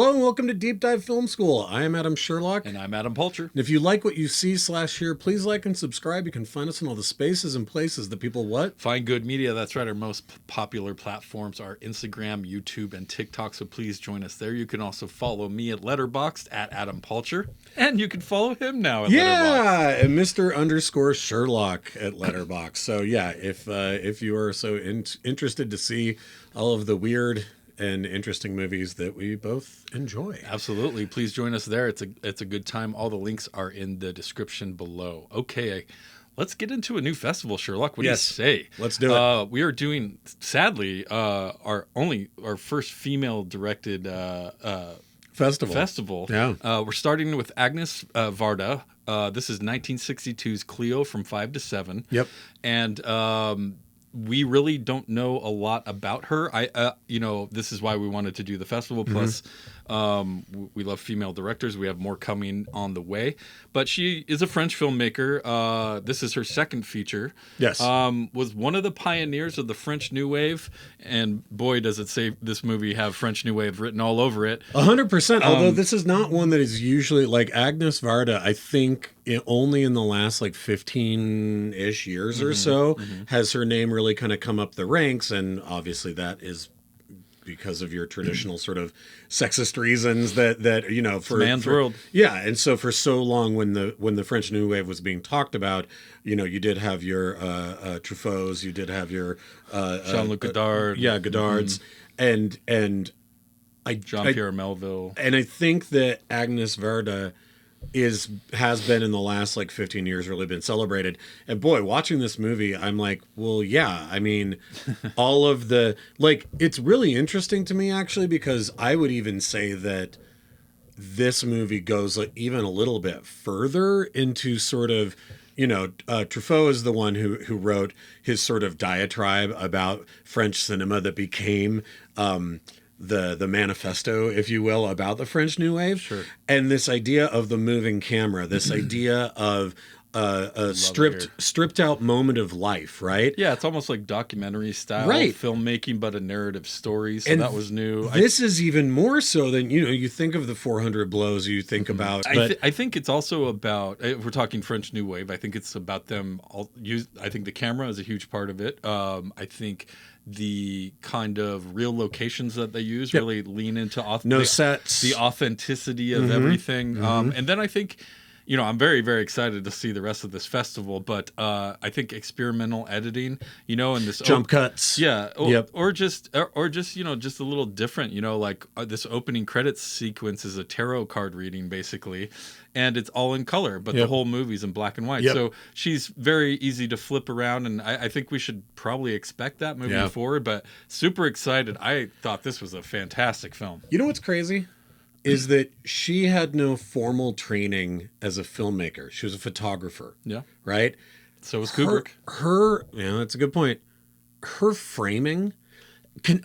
Hello and welcome to Deep Dive Film School. I am Adam Sherlock. And I'm Adam Pulcher. And if you like what you see/hear, please like and subscribe. You can find us in all the spaces and places that people what? Find good media. That's right. Our most popular platforms are Instagram, YouTube, and TikTok. So please join us there. You can also follow me at Letterboxd at Adam Pulcher. And you can follow him now at Letterboxd. And Mr. Sherlock at Letterboxd. So yeah, if you are so interested to see all of the weird and interesting movies that we both enjoy. Absolutely. Please join us there. It's a good time. All the links are in the description below. Okay, let's get into a new festival, Sherlock. What do you say? Let's do it. We are doing, sadly, our first female-directed festival. Yeah. We're starting with Agnès Varda. This is 1962's Cleo From 5 to 7. Yep. And we really don't know a lot about her. This is why we wanted to do the festival. Plus, we love female directors. We have more coming on the way. But she is a French filmmaker. This is her second feature. Yes. Was one of the pioneers of the French New Wave. And boy, does it say this movie have French New Wave written all over it. 100%. Although this is not one that is usually like Agnès Varda, I think only in the last like 15-ish years or so has her name really kind of come up the ranks. And obviously that is because of your traditional sort of sexist reasons that for man's world. Yeah. And so for so long when the French New Wave was being talked about, you did have your Truffauts, you did have your Jean-Luc Godard. Godards. And Jean-Pierre Melville. And I think that Agnès Varda has been in the last like 15 years really been celebrated. And boy, watching this movie, I'm like, well, yeah, I mean, all of the it's really interesting to me actually, because I would even say that this movie goes even a little bit further into sort of, Truffaut is the one who wrote his sort of diatribe about French cinema that became the manifesto, if you will, about the French New Wave. Sure. And this idea of the moving camera, this idea of a stripped out moment of life, right? Yeah, it's almost like documentary style filmmaking, but a narrative story. So and that was new. This is even more so than, you think of the 400 Blows, you think about. I think it's also about, if we're talking French New Wave, I think it's about them I think the camera is a huge part of it. I think the kind of real locations that they use really lean into sets, the authenticity of everything. And then I think, I'm very, very excited to see the rest of this festival, but I think experimental editing, and this jump cuts. Yeah. Or just just a little different, like this opening credits sequence is a tarot card reading basically. And it's all in color, but the whole movie's in black and white. So she's very easy to flip around, and I think we should probably expect that moving forward, but super excited. I thought this was a fantastic film. You know what's crazy? Is that she had no formal training as a filmmaker. She was a photographer. Yeah. Right? So was Kubrick. That's a good point. Her framing,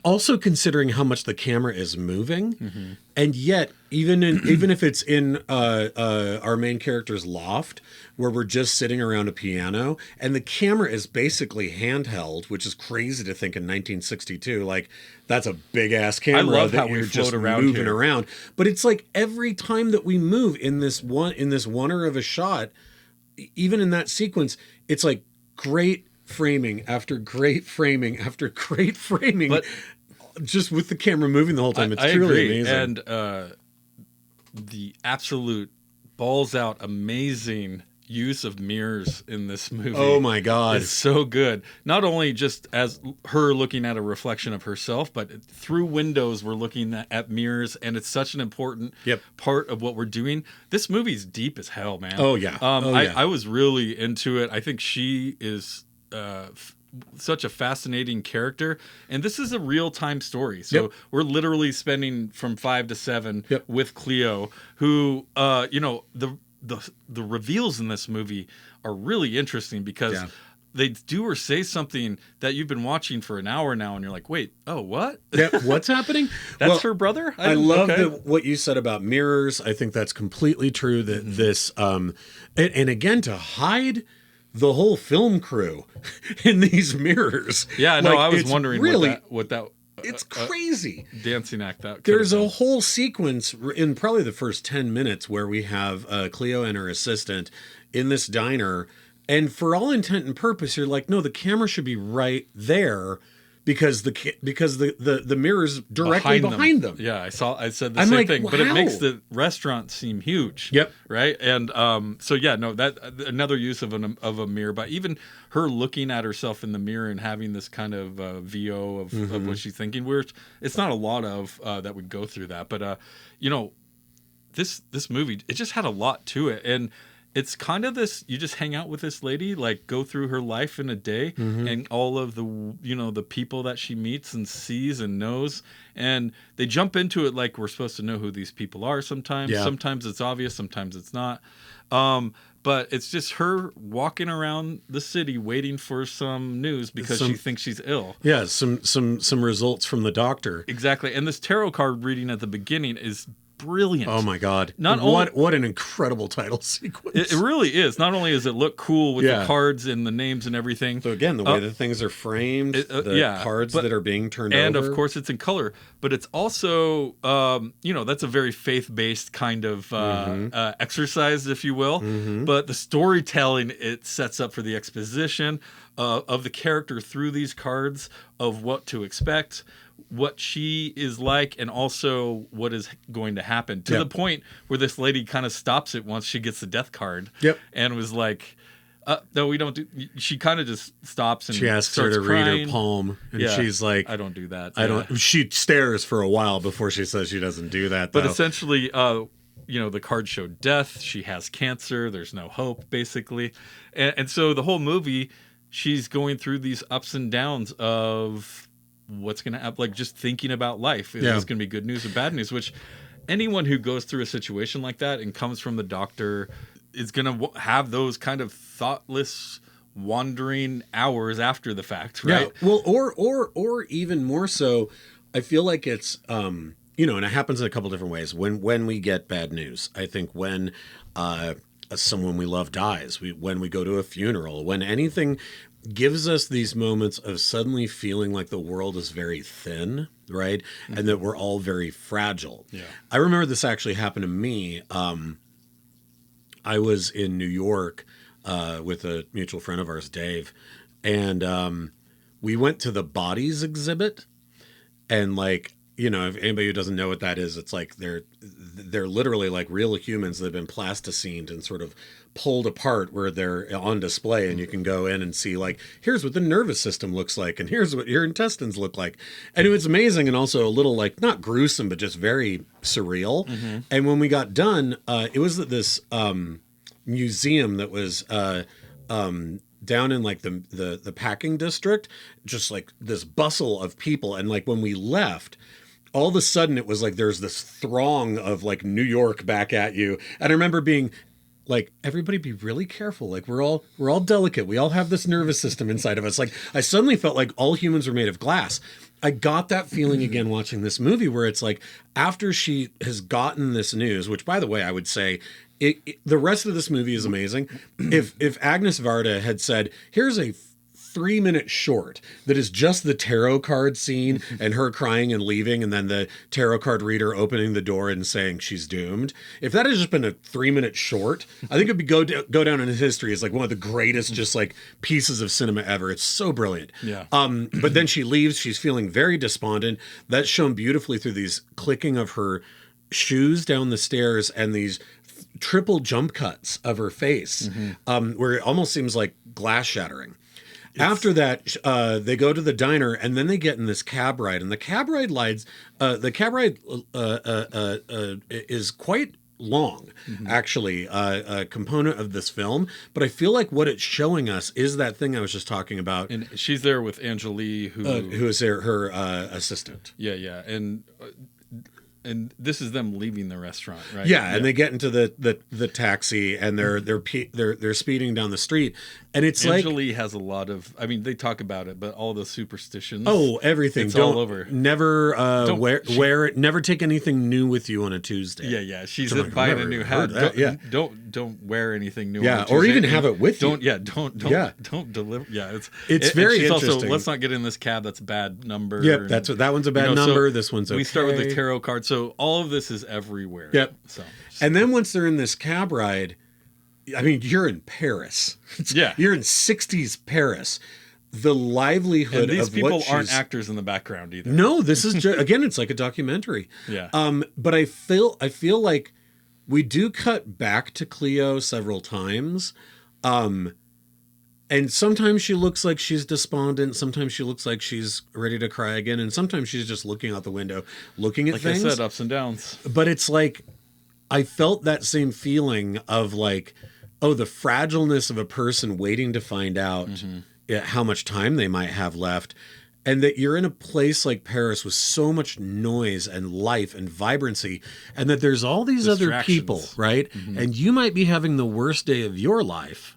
also considering how much the camera is moving, and yet even if it's in our main character's loft where we're just sitting around a piano and the camera is basically handheld, which is crazy to think in 1962. Like that's a big ass camera. I love that how you're we just float around moving here. around. But it's like every time that we move in this oneer of a shot, even in that sequence, it's like great framing after great framing after great framing. But just with the camera moving the whole time. It's truly amazing. And the absolute balls out amazing use of mirrors in this movie. Oh my God. It's so good. Not only just as her looking at a reflection of herself, but through windows we're looking at mirrors, and it's such an important part of what we're doing. This movie's deep as hell, man. Oh yeah. I was really into it. I think she is such a fascinating character, and this is a real-time story, so we're literally spending from 5 to 7 with Cleo, who the reveals in this movie are really interesting because they do or say something that you've been watching for an hour now, and you're like, wait, oh, what? What's happening? That's her brother? I love what you said about mirrors. I think that's completely true, that this and again, to hide the whole film crew in these mirrors. Yeah, no, I was wondering really what that It's crazy. Dancing act that. There's a whole sequence in probably the first 10 minutes where we have Cleo and her assistant in this diner. And for all intent and purpose, you're like, no, the camera should be right there because the mirror's directly behind them. Yeah, I said the same thing, but it makes the restaurant seem huge. Yep. Right. And so yeah, no, that another use of a mirror, but even her looking at herself in the mirror and having this kind of VO of what she's thinking, where it's not a lot of that would go through that, but this movie, it just had a lot to it. And it's kind of this, you just hang out with this lady, like go through her life in a day and all of the, the people that she meets and sees and knows. And they jump into it like we're supposed to know who these people are sometimes. Yeah. Sometimes it's obvious, sometimes it's not. But it's just her walking around the city waiting for some news because she thinks she's ill. Yeah, some results from the doctor. Exactly. And this tarot card reading at the beginning is brilliant. Oh my God. What an incredible title sequence. It really is. Not only does it look cool with the cards and the names and everything. So again, the way that things are framed, cards that are being turned over. And of course it's in color, but it's also, that's a very faith-based kind of exercise, if you will. But the storytelling it sets up for the exposition of the character through these cards, of what to expect, what she is like, and also what is going to happen, to the point where this lady kind of stops it once she gets the death card and was like, no, we don't do. She kind of just stops and she asks her to read her palm, and she's like, I don't do that. I don't. She stares for a while before she says she doesn't do that, but essentially the card showed death. She has cancer. There's no hope, basically. And so the whole movie, she's going through these ups and downs of what's going to happen, like just thinking about life. Is this going to be good news or bad news? Which anyone who goes through a situation like that and comes from the doctor is going to have those kind of thoughtless wandering hours after the fact, right? Yeah. Well, or even more so, I feel like it's, and it happens in a couple different ways. When we get bad news, I think when someone we love dies, when we go to a funeral, when anything gives us these moments of suddenly feeling like the world is very thin, right? And that we're all very fragile. Yeah. I remember this actually happened to me. I was in New York with a mutual friend of ours, Dave, and we went to the Bodies exhibit, and if anybody who doesn't know what that is, it's like they're literally like real humans that have been plasticined and sort of pulled apart where they're on display, and you can go in and see like, here's what the nervous system looks like, and here's what your intestines look like. And it was amazing, and also a little like not gruesome, but just very surreal. And when we got done, it was at this museum that was down in like the packing district, just like this bustle of people. And like when we left, all of a sudden it was like there's this throng of like New York back at you. And I remember being like, everybody be really careful. Like we're all delicate. We all have this nervous system inside of us. Like I suddenly felt like all humans were made of glass. I got that feeling again watching this movie, where it's like after she has gotten this news, which by the way, I would say the rest of this movie is amazing. If Agnès Varda had said, here's a 3-minute short that is just the tarot card scene and her crying and leaving, and then the tarot card reader opening the door and saying she's doomed. If that had just been a 3-minute short, I think it'd go down in history as like one of the greatest just like pieces of cinema ever. It's so brilliant. Yeah. But then she leaves. She's feeling very despondent. That's shown beautifully through these clicking of her shoes down the stairs and these triple jump cuts of her face, where it almost seems like glass shattering. After that, they go to the diner, and then they get in this cab ride. And the cab ride is quite long, actually, a component of this film. But I feel like what it's showing us is that thing I was just talking about. And she's there with Angelique, who is her assistant. Yeah, and and this is them leaving the restaurant, right? Yeah, and they get into the taxi, and they're speeding down the street, and it's Angelique has a lot of. I mean, they talk about it, but all the superstitions. Oh, everything. It's Don't all over. Never wear it. Never take anything new with you on a Tuesday. Yeah. She's buying a new hat. Don't wear anything new. Yeah, on a Tuesday. or even have it with you. Don't deliver. Yeah, it's very interesting. Also, let's not get in this cab. That's a bad number. Yep, that one's a bad number. This one's okay. We start with the tarot card. So all of this is everywhere. Yep. So, and then once they're in this cab ride, I mean, you're in Paris. Yeah. You're in 60s Paris. The livelihood and these of people what aren't actors in the background either. No, this is again, it's like a documentary. Yeah. But I feel like we do cut back to Cleo several times. And sometimes she looks like she's despondent. Sometimes she looks like she's ready to cry again. And sometimes she's just looking out the window, looking at things. Like I said, ups and downs. But it's like, I felt that same feeling of like, oh, the fragileness of a person waiting to find out how much time they might have left. And that you're in a place like Paris with so much noise and life and vibrancy. And that there's all these other people, right? And you might be having the worst day of your life.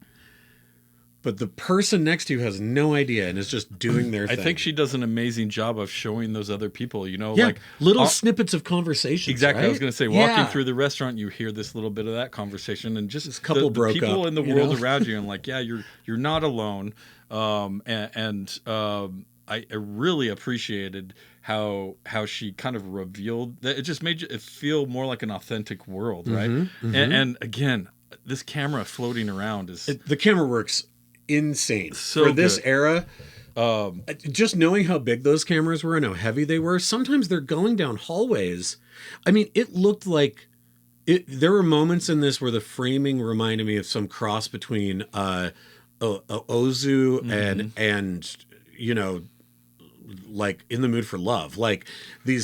But the person next to you has no idea and is just doing their thing. I think she does an amazing job of showing those other people, like little snippets of conversations. Exactly. Right? I was going to say, walking through the restaurant, you hear this little bit of that conversation, and just this couple the people up, in the world around you, and like, yeah, you're not alone. I really appreciated how she kind of revealed that. It just made it feel more like an authentic world, right? And again, this camera floating around the camera works insane so for this good. Era. Just knowing how big those cameras were and how heavy they were, sometimes they're going down hallways. I mean, it looked like there were moments in this where the framing reminded me of some cross between Ozu and you know, like In the Mood for Love, like the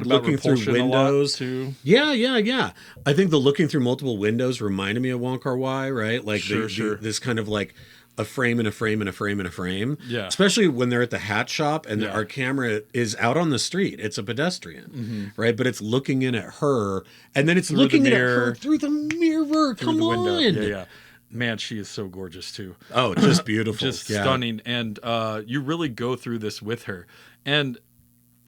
looking through windows too. Yeah. I think the looking through multiple windows reminded me of Wong Kar-wai, right? Like sure. This kind of like a frame and a frame and a frame and a frame. Yeah. Especially when they're at the hat shop and our camera is out on the street. It's a pedestrian, right? But it's looking in at her, and then it's looking at her through the mirror. Come on. Window. Yeah. Man, she is so gorgeous too. Oh, just beautiful. Just stunning. And you really go through this with her. And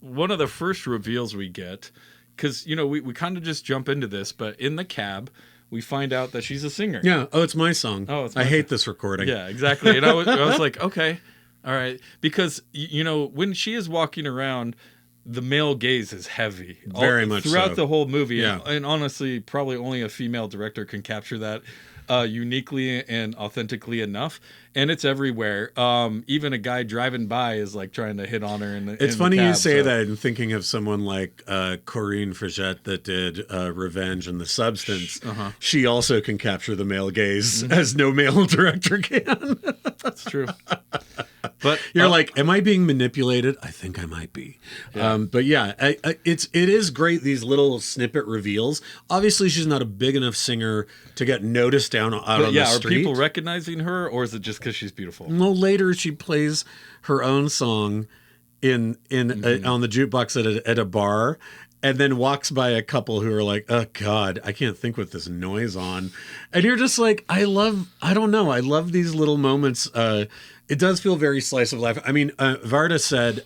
one of the first reveals we get, because, you know, we kind of just jump into this, but in the cab, we find out that she's a singer. Yeah. Oh, it's my song. Oh, I hate this recording. Yeah, exactly. And I was like, okay, all right. Because, you know, when she is walking around, the male gaze is heavy. Very much throughout so. the whole movie. Yeah. And honestly, probably only a female director can capture that uniquely and authentically enough. And it's everywhere. Even a guy driving by is like trying to hit on her. It's funny you say that, and thinking of someone like Corinne Frigette that did Revenge and The Substance. She also can capture the male gaze as no male director can. That's true. But you're like, am I being manipulated? I think I might be. Yeah. But yeah, it is great, these little snippet reveals. Obviously, she's not a big enough singer to get noticed out on the street. Are people recognizing her, or is it just because she's beautiful? No, later she plays her own song on the jukebox at a bar, and then walks by a couple who are like, oh God, I can't think with this noise on. And you're just like, I love these little moments. It does feel very slice of life. I mean, Varda said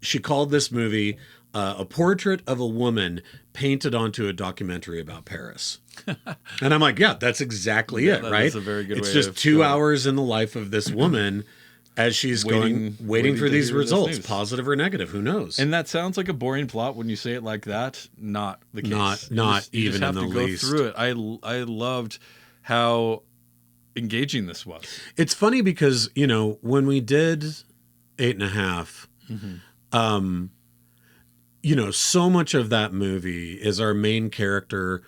she called this movie a portrait of a woman painted onto a documentary about Paris. And I'm like, yeah, that's exactly it, right? That's a very good way. It's just 2 hours in the life of this woman as she's waiting for these results, positive or negative, who knows? And that sounds like a boring plot when you say it like that. Not the case. Not you even in the least. Go through it. I loved how engaging this was. It's funny because, you know, when we did 8.5, you know, so much of that movie is our main character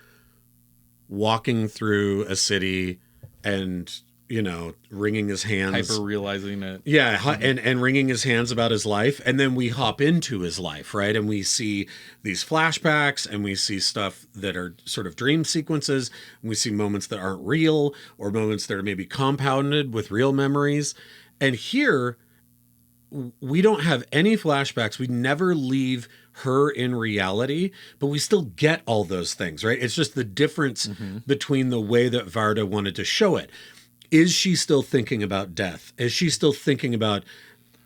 walking through a city and, you know, wringing his hands. Hyper realizing it. Yeah, and wringing his hands about his life. And then we hop into his life, right? And we see these flashbacks, and we see stuff that are sort of dream sequences. And we see moments that aren't real, or moments that are maybe compounded with real memories. And here, we don't have any flashbacks. We never leave her in reality, but we still get all those things, right? It's just the difference between the way that Varda wanted to show it. Is she still thinking about death? Is she still thinking about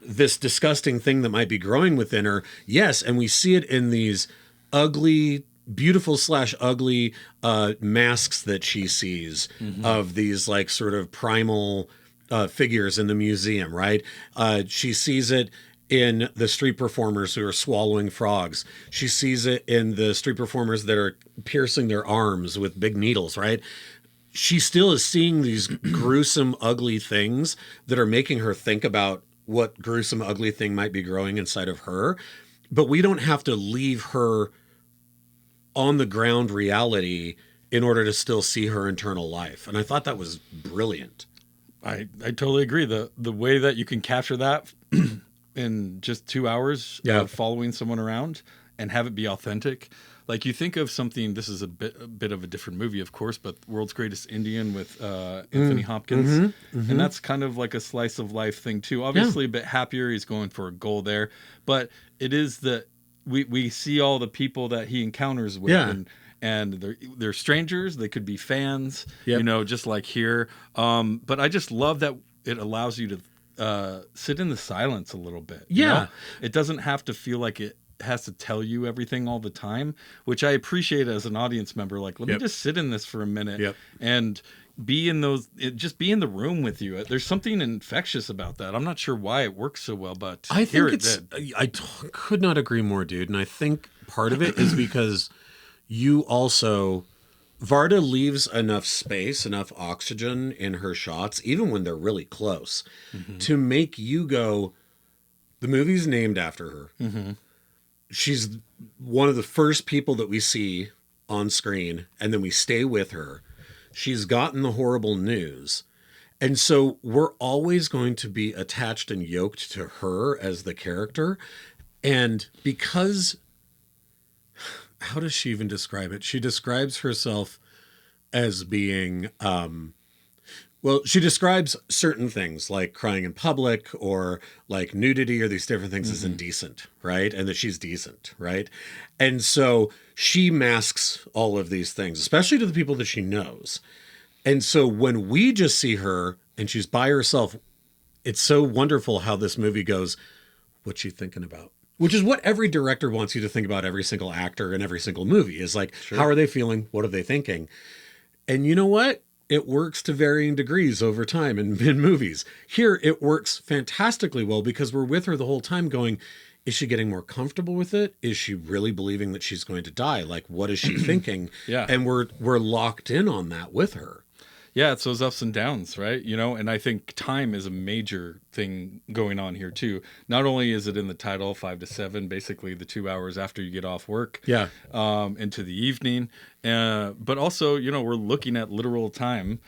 this disgusting thing that might be growing within her? Yes, and we see it in these ugly, beautiful / ugly masks that she sees of these like sort of primal figures in the museum, right? She sees it in the street performers who are swallowing frogs. She sees it in the street performers that are piercing their arms with big needles, right? She still is seeing these gruesome, ugly things that are making her think about what gruesome, ugly thing might be growing inside of her. But we don't have to leave her on the ground reality in order to still see her internal life. And I thought that was brilliant. I totally agree. The way that you can capture that in just 2 hours of following someone around and have it be authentic. Like you think of something, this is a bit of a different movie, of course, but World's Greatest Indian with Anthony Hopkins. And that's kind of like a slice of life thing too. Obviously a bit happier. He's going for a goal there, but it is that we see all the people that he encounters with and they're strangers. They could be fans, you know, just like here. But I just love that it allows you to sit in the silence a little bit. You know? It doesn't have to feel like it has to tell you everything all the time, which I appreciate as an audience member. Like, let me just sit in this for a minute and be in just be in the room with you. There's something infectious about that. I'm not sure why it works so well, but I think I could not agree more, dude. And I think part of it is because Varda leaves enough space, enough oxygen in her shots, even when they're really close, to make you go, the movie's named after her. She's one of the first people that we see on screen, and then we stay with her. She's gotten the horrible news. And so we're always going to be attached and yoked to her as the character. And because, how does she even describe it? She describes herself as being, she describes certain things like crying in public or like nudity or these different things as indecent, right? And that she's decent, right? And so she masks all of these things, especially to the people that she knows. And so when we just see her and she's by herself, it's so wonderful how this movie goes, what's she thinking about? Which is what every director wants you to think about every single actor in every single movie is like, how are they feeling? What are they thinking? And you know what? It works to varying degrees over time in movies. Here, it works fantastically well because we're with her the whole time going, is she getting more comfortable with it? Is she really believing that she's going to die? Like, what is she thinking? And we're locked in on that with her. Yeah, it's those ups and downs, right? You know, and I think time is a major thing going on here too. Not only is it in the title 5 to 7, basically the 2 hours after you get off work, into the evening, but also, you know, we're looking at literal time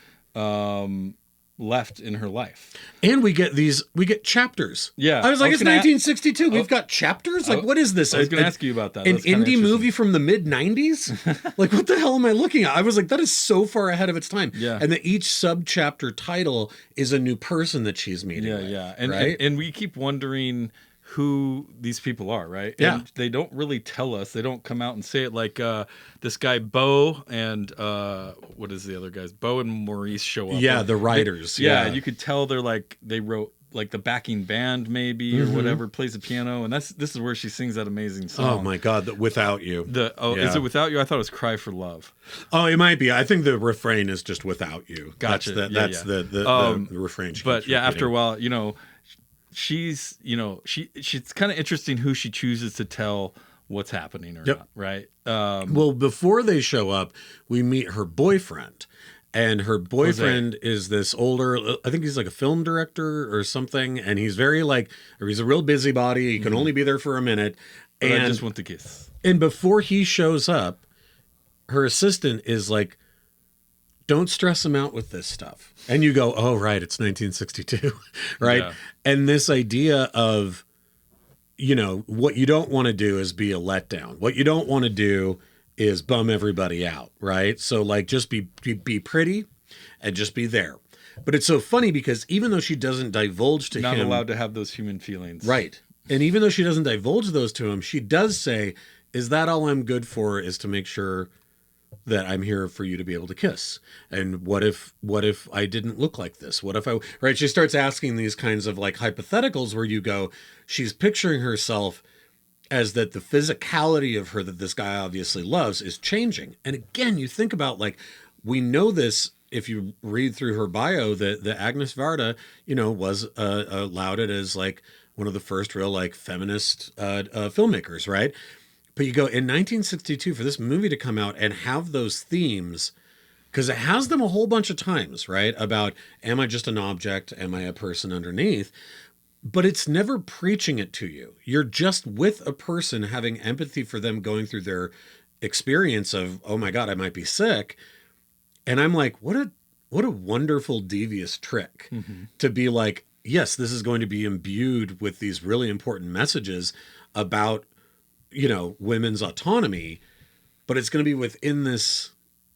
left in her life, and we get chapters. I was like, it's 1962. We've got chapters. Like, what is this? I was going to ask you about that. An indie movie from the mid '90s. Like, what the hell am I looking at? I was like, that is so far ahead of its time. And that each sub chapter title is a new person that she's meeting. And we keep wondering who these people are, right? And they don't really tell us. They don't come out and say it. Like this guy Bo and what is the other guys? Bo and Maurice show up. The writers. You could tell they wrote like the backing band maybe or whatever, plays the piano, and this is where she sings that amazing song. Oh my God, Without You. Is it Without You? I thought it was Cry for Love. Oh, it might be. I think the refrain is just Without You. Gotcha. That's the refrain. But after a while, you know, she's kind of interesting who she chooses to tell what's happening or not, right? Well, before they show up, we meet her boyfriend. And her boyfriend is this older, I think he's like a film director or something. And he's he's a real busybody. He can only be there for a minute. But I just want to kiss. And before he shows up, her assistant is like, don't stress him out with this stuff. And you go, oh, right, it's 1962, right? Yeah. And this idea of, you know, what you don't want to do is be a letdown. What you don't want to do is bum everybody out, right? So, like, just be pretty and just be there. But it's so funny because even though she doesn't divulge to Not him, allowed to have those human feelings. right? And even though she doesn't divulge those to him, she does say, "Is that all I'm good for? Is to make sure that I'm here for you to be able to kiss? And what if I didn't look like this? What if I?" Right? She starts asking these kinds of like hypotheticals where you go, she's picturing herself as that the physicality of her that this guy obviously loves is changing. And again, you think about like, we know this if you read through her bio that Agnès Varda, was lauded as like one of the first real like feminist filmmakers, right? But you go in 1962 for this movie to come out and have those themes, because it has them a whole bunch of times, right? About, am I just an object? Am I a person underneath? But it's never preaching it to you. You're just with a person having empathy for them going through their experience of, oh my God, I might be sick. And I'm like, what a wonderful devious trick to be like, yes, this is going to be imbued with these really important messages about, women's autonomy, but it's going to be within this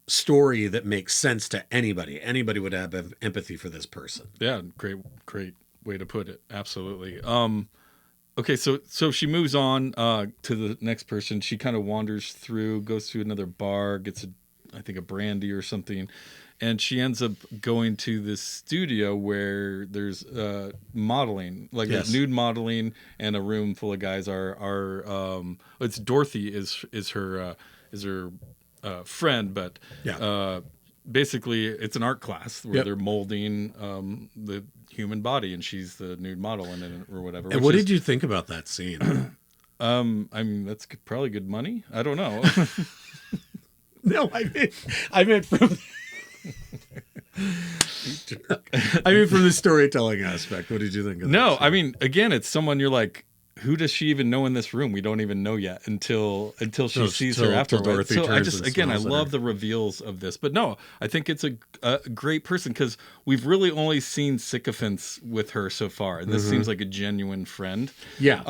story that makes sense to anybody. Anybody would have empathy for this person. Yeah, great way to put it. Absolutely. Okay, so she moves on to the next person. She kind of wanders through, goes to another bar, gets I think a brandy or something, and she ends up going to this studio where there's modeling, like nude modeling, and a room full of guys it's Dorothy is her friend, but basically it's an art class where they're molding the human body, and she's the nude model in it or whatever. And what did you think about that scene? I mean, that's probably good money. I don't know. No, I meant from from the storytelling aspect. What did you think of that? No, I mean, again, it's someone you're like, who does she even know in this room? We don't even know yet until she sees her afterwards. So I love the reveals of this. But no, I think it's a great person, because we've really only seen sycophants with her so far, and this seems like a genuine friend. Yeah.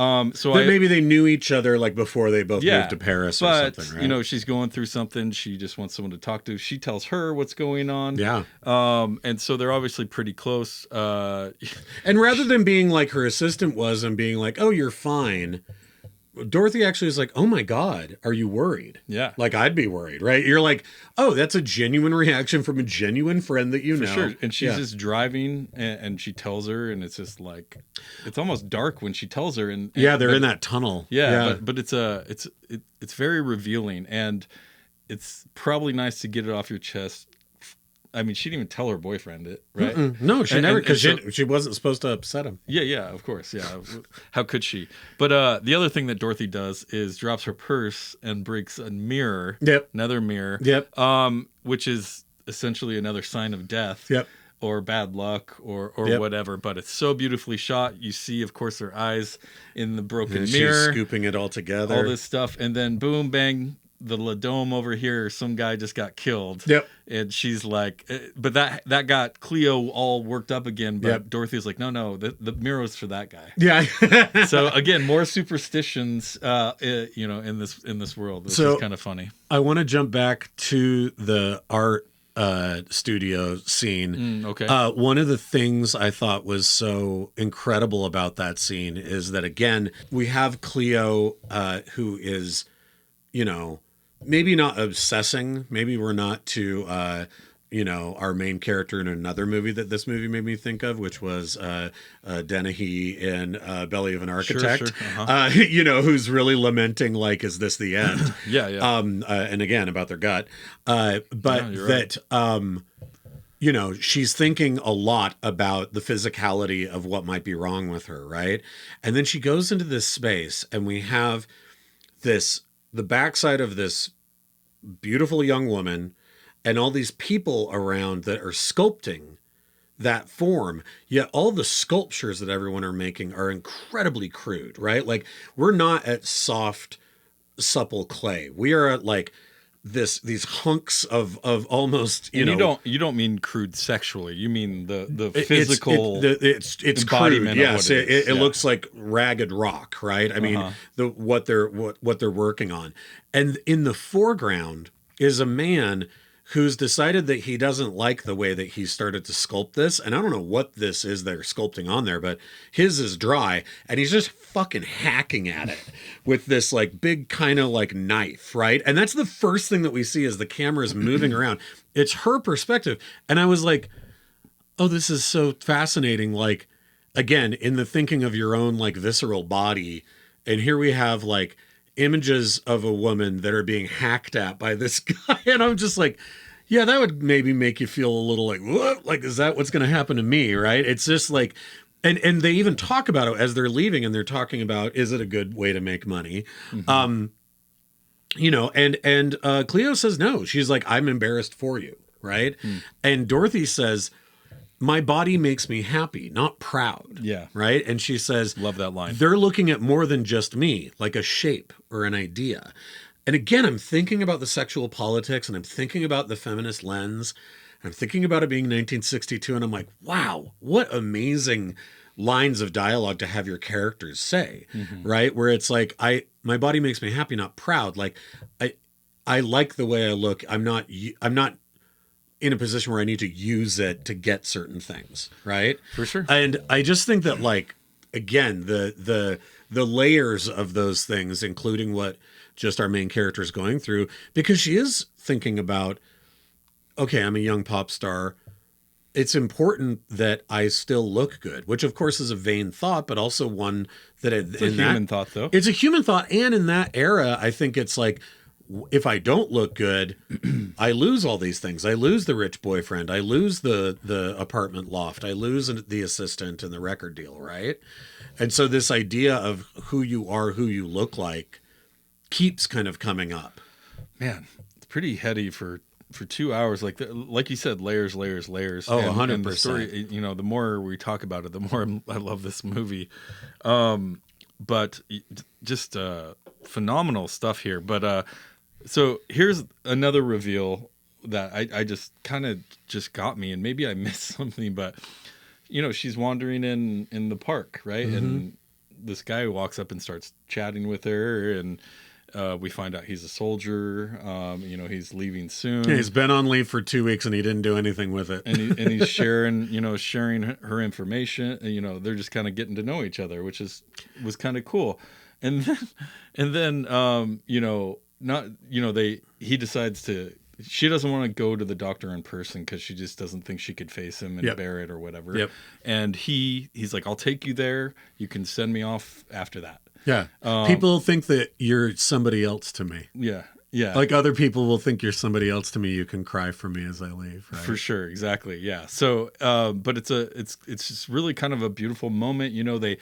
Maybe they knew each other like before they both moved to Paris or something. Right? She's going through something. She just wants someone to talk to. She tells her what's going on. Yeah. And so they're obviously pretty close. And rather than being like her assistant was and being like, "Oh, you're fine," Dorothy actually is like, "Oh my God, are you worried?" Yeah. Like, I'd be worried, right? You're like, oh, that's a genuine reaction from a genuine friend that you know. Sure. And she's just driving, and she tells her, and it's just like, it's almost dark when she tells her. And they're in that tunnel. Yeah. But it's very revealing, and it's probably nice to get it off your chest. I mean, she didn't even tell her boyfriend it, right? No, she never, because she wasn't supposed to upset him. Yeah, of course, yeah. How could she? But the other thing that Dorothy does is drops her purse and breaks a mirror. Yep. Another mirror. Yep. Which is essentially another sign of death. Yep. Or bad luck, or whatever. But it's so beautifully shot. You see, of course, her eyes in the broken mirror. She's scooping it all together. All this stuff, and then boom, bang. The Ladome over here, some guy just got killed. Yep. And she's like, but that got Cleo all worked up again. But Dorothy's like, no, the mirror's for that guy. Yeah. So again, more superstitions, in this world. This is kind of funny. I want to jump back to the art studio scene. Okay. One of the things I thought was so incredible about that scene is that, again, we have Cleo, who is, maybe not obsessing. Maybe we're not to, our main character in another movie that this movie made me think of, which was Dennehy in Belly of an Architect. Sure. Who's really lamenting, like, is this the end? Yeah. And again, about their gut. She's thinking a lot about the physicality of what might be wrong with her, right? And then she goes into this space, and we have the backside of this beautiful young woman and all these people around that are sculpting that form. Yet all the sculptures that everyone are making are incredibly crude, right? Like, we're not at soft, supple clay. We are at like these hunks of almost, you don't mean crude sexually. You mean the physical it's embodiment crude. Yes, of what it looks like ragged rock, right? I mean, what they're working on. And in the foreground is a man who's decided that he doesn't like the way that he started to sculpt this. And I don't know what this is they're sculpting on there, but his is dry and he's just fucking hacking at it with this like big kind of like knife, right? And that's the first thing that we see as the camera is moving around. It's her perspective. And I was like, oh, this is so fascinating. Like, again, in the thinking of your own like visceral body. And here we have like images of a woman that are being hacked at by this guy. And I'm just like, yeah, that would maybe make you feel a little like, what? Like, is that what's going to happen to me? Right. It's just like, and they even talk about it as they're leaving and they're talking about, is it a good way to make money? You know, and Cleo says, no, she's like, I'm embarrassed for you. Right. And Dorothy says, my body makes me happy, not proud. Yeah. Right. And she says, love that line. They're looking at more than just me, like a shape or an idea. And again, I'm thinking about the sexual politics and I'm thinking about the feminist lens. I'm thinking about it being 1962. And I'm like, wow, what amazing lines of dialogue to have your characters say. Right. Where it's like, my body makes me happy, not proud. Like I like the way I look. I'm not in a position where I need to use it to get certain things, right? For sure. And I just think that, like, again, the layers of those things, including what just our main character is going through, because she is thinking about, okay, I'm a young pop star. It's important that I still look good, which of course is a vain thought, but also one that it's a human thought, though. It's a human thought, and in that era, I think it's like, if I don't look good, I lose all these things. I lose the rich boyfriend. I lose the apartment loft. I lose the assistant and the record deal, right? And so this idea of who you are, who you look like, keeps kind of coming up. Man, it's pretty heady for 2 hours. Like you said, layers. Oh, 100%. And the story, you know, the more we talk about it, the more I love this movie. But just phenomenal stuff here. But so here's another reveal that I just kind of just got me, and maybe I missed something, but you know, she's wandering in the park, right? And this guy walks up and starts chatting with her, and we find out he's a soldier. You know, he's leaving soon. Yeah, he's been on leave for 2 weeks and he didn't do anything with it. And he's sharing her information. You know, they're just kind of getting to know each other, which was kind of cool. And then you know, he decides she doesn't want to go to the doctor in person because she just doesn't think she could face him and bear it or whatever. Yep. And he's like, I'll take you there. You can send me off after that. Yeah. People think that you're somebody else to me. Yeah. Yeah. Like other people will think you're somebody else to me. You can cry for me as I leave. Right? For sure. Exactly. Yeah. So, but it's just really kind of a beautiful moment. You know, they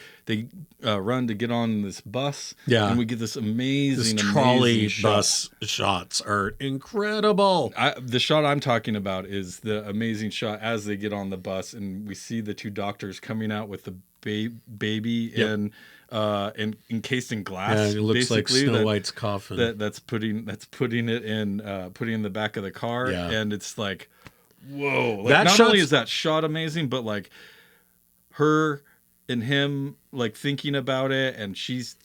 run to get on this bus. Yeah. And we get this amazing trolley bus shots are incredible. The shot I'm talking about is the amazing shot as they get on the bus and we see the two doctors coming out with the baby and encased in glass. Yeah, it looks like Snow White's coffin. That's putting it in the back of the car, and it's like, whoa! Like, not only is that shot amazing, but like her and him like thinking about it, and she's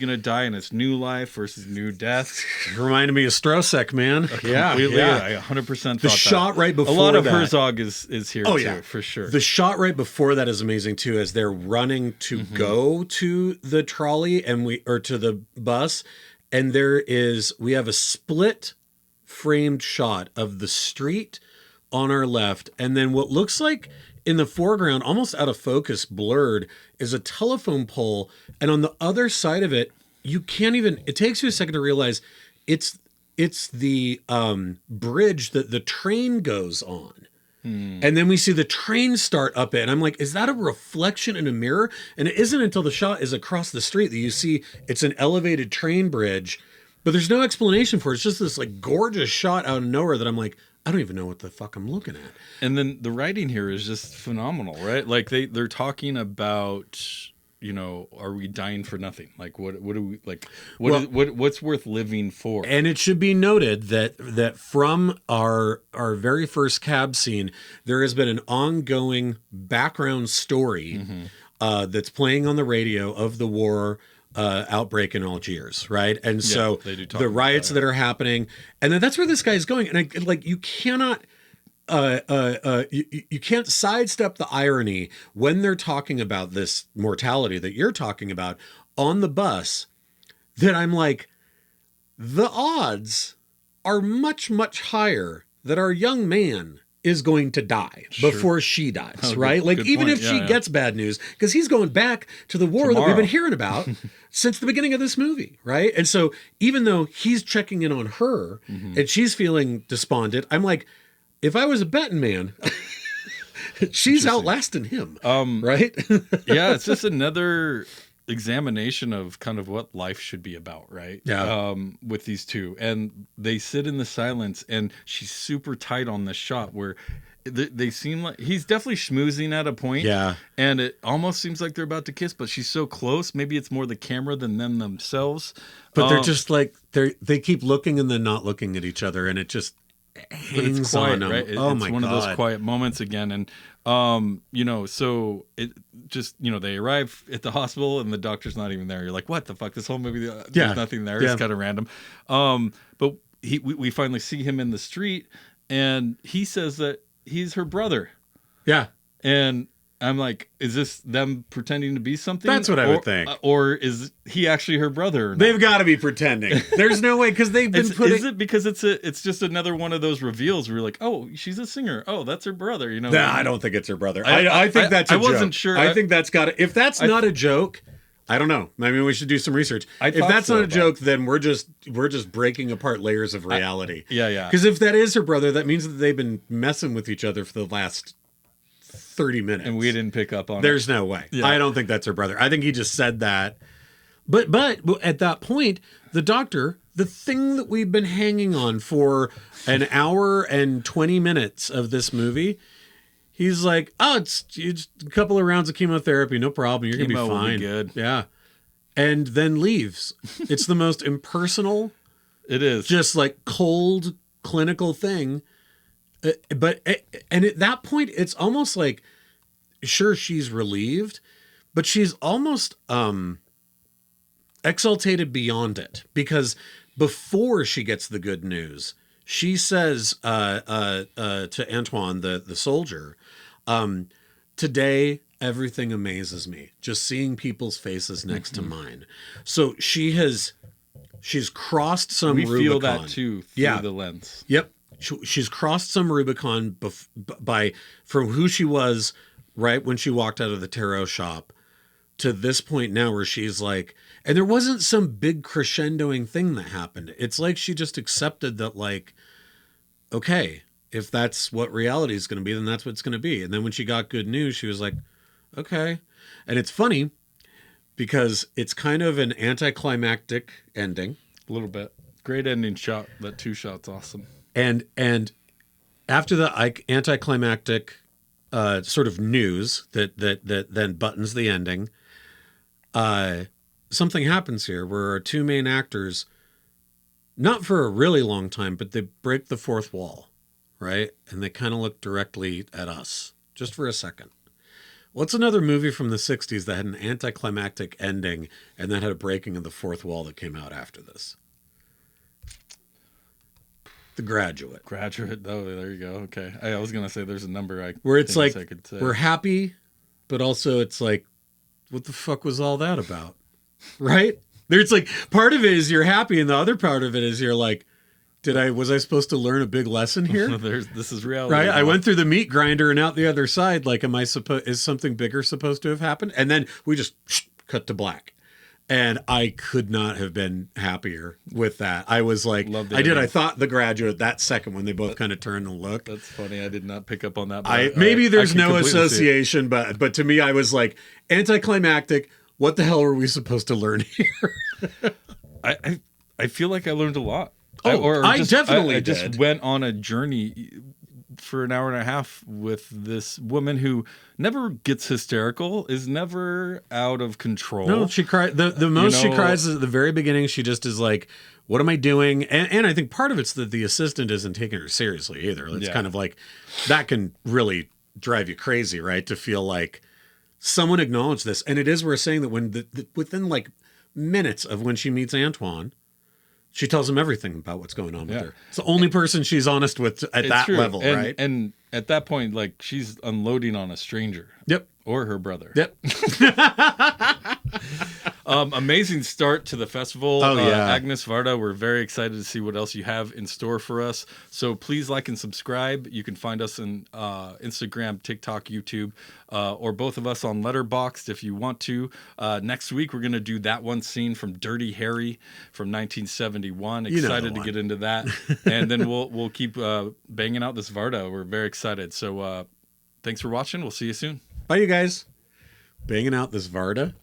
gonna die in this new life versus new death. It reminded me of Strosek, man. Completely, I 100% the shot right before a lot of that. Herzog is here too, for sure. The shot right before that is amazing too, as they're running to go to the trolley or to the bus, and we have a split framed shot of the street on our left, and then what looks like in the foreground, almost out of focus, blurred, is a telephone pole. And on the other side of it, it takes you a second to realize it's the bridge that the train goes on. And then we see the train start up it. And I'm like, is that a reflection in a mirror? And it isn't until the shot is across the street that you see it's an elevated train bridge. But there's no explanation for it. It's just this like gorgeous shot out of nowhere that I'm like, I don't even know what the fuck I'm looking at. And then the writing here is just phenomenal, right? Like they're talking about, you know, are we dying for nothing? Like what do we like? What's worth living for? And it should be noted that from our very first cab scene, there has been an ongoing background story that's playing on the radio of the war. outbreak in Algiers, right? And so they do talk the about riots that. that are happening, and then that's where this guy's going. And you cannot. You can't sidestep the irony when they're talking about this mortality that you're talking about on the bus, that I'm like, the odds are much, much higher that our young man is going to die before she dies, right? Like, even if she gets bad news, because he's going back to the war that we've been hearing about since the beginning of this movie, right? And so even though he's checking in on her and she's feeling despondent, I'm like, if I was a betting man, she's outlasting him, right? Yeah, it's just another examination of kind of what life should be about, right? Yeah. With these two, and they sit in the silence, and she's super tight on this shot where they seem like he's definitely schmoozing at a point. Yeah. And it almost seems like they're about to kiss, but she's so close. Maybe it's more the camera than them themselves. But they're just like, they keep looking and then not looking at each other, and it just hangs it's quiet, on them. right? Oh it's my God. one of those quiet moments again. And, so it just, they arrive at the hospital and the doctor's not even there. You're like, what the fuck? This whole movie, there's nothing there. Yeah. It's kind of random. But we finally see him in the street, and he says that he's her brother. Yeah. And I'm like, is this them pretending to be something? That's what I would think. Or is he actually her brother? Or not? They've got to be pretending. There's no way, because they've been putting... Is it because it's just another one of those reveals where you're like, oh, she's a singer. Oh, that's her brother. Nah, I don't think it's her brother. I think that's a joke. I wasn't sure. I think that's got to... If that's not a joke, I don't know. I mean, we should do some research. If that's not a joke, then we're just breaking apart layers of reality. Yeah. Because if that is her brother, that means that they've been messing with each other for the last 30 minutes. And we didn't pick up on There's no way. Yeah. I don't think that's her brother. I think he just said that. But at that point, the doctor, the thing that we've been hanging on for an hour and 20 minutes of this movie, he's like, oh, it's a couple of rounds of chemotherapy. No problem. You're going to be fine. Will be good. Yeah. And then leaves. It's the most impersonal. It is. Just like cold clinical thing. And at that point, it's almost like, sure, she's relieved, but she's almost exaltated beyond it, because before she gets the good news, she says to Antoine, the soldier, today everything amazes me, just seeing people's faces next to mine. So she's crossed some Rubicon. We feel that too through the lens. Yep. She's crossed some Rubicon from who she was right when she walked out of the tarot shop to this point now where she's like, and there wasn't some big crescendoing thing that happened. It's like she just accepted that, like, okay, if that's what reality is going to be, then that's what it's going to be. And then when she got good news, she was like, okay. And it's funny because it's kind of an anticlimactic ending. A little bit. Great ending shot. That 2 shot's awesome. And after the anticlimactic sort of news that then buttons the ending, something happens here where our 2 main actors, not for a really long time, but they break the 4th wall, right? And they kind of look directly at us just for a second. What's another movie from the 60s that had an anticlimactic ending and then had a breaking of the 4th wall that came out after this? The Graduate. Oh, there you go. Okay. I was going to say there's a number where it's like, I could say. We're happy, but also it's like, what the fuck was all that about? Right? There's like, part of it is you're happy, and the other part of it is you're like, was I supposed to learn a big lesson here? This is reality. Right? I went through the meat grinder and out the other side. Like, is something bigger supposed to have happened? And then we just cut to black. And I could not have been happier with that. I was like, I thought The Graduate that second when they both kind of turned and looked. That's funny. I did not pick up on that. Maybe there's no association, but to me, I was like, anticlimactic. What the hell were we supposed to learn here? I feel like I learned a lot. I definitely did. I just went on a journey for an hour and a half with this woman who never gets hysterical, is never out of control. No, she cried. The most she cries is at the very beginning. She just is like, what am I doing? And I think part of it's that the assistant isn't taking her seriously either. It's kind of like, that can really drive you crazy, right? To feel like someone acknowledged this. And it is worth saying that when within like minutes of when she meets Antoine, she tells him everything about what's going on with her. It's the only person she's honest with at that level, right? And at that point, like, she's unloading on a stranger. Yep. Or her brother. Yep. Amazing start to the festival. Oh, yeah. Agnès Varda, we're very excited to see what else you have in store for us. So please like and subscribe. You can find us on Instagram, TikTok, YouTube, or both of us on Letterboxd if you want to. Next week, we're going to do that one scene from Dirty Harry from 1971. Excited to get into that. And then we'll keep banging out this Varda. We're very excited. So thanks for watching. We'll see you soon. Bye, you guys. Banging out this Varda.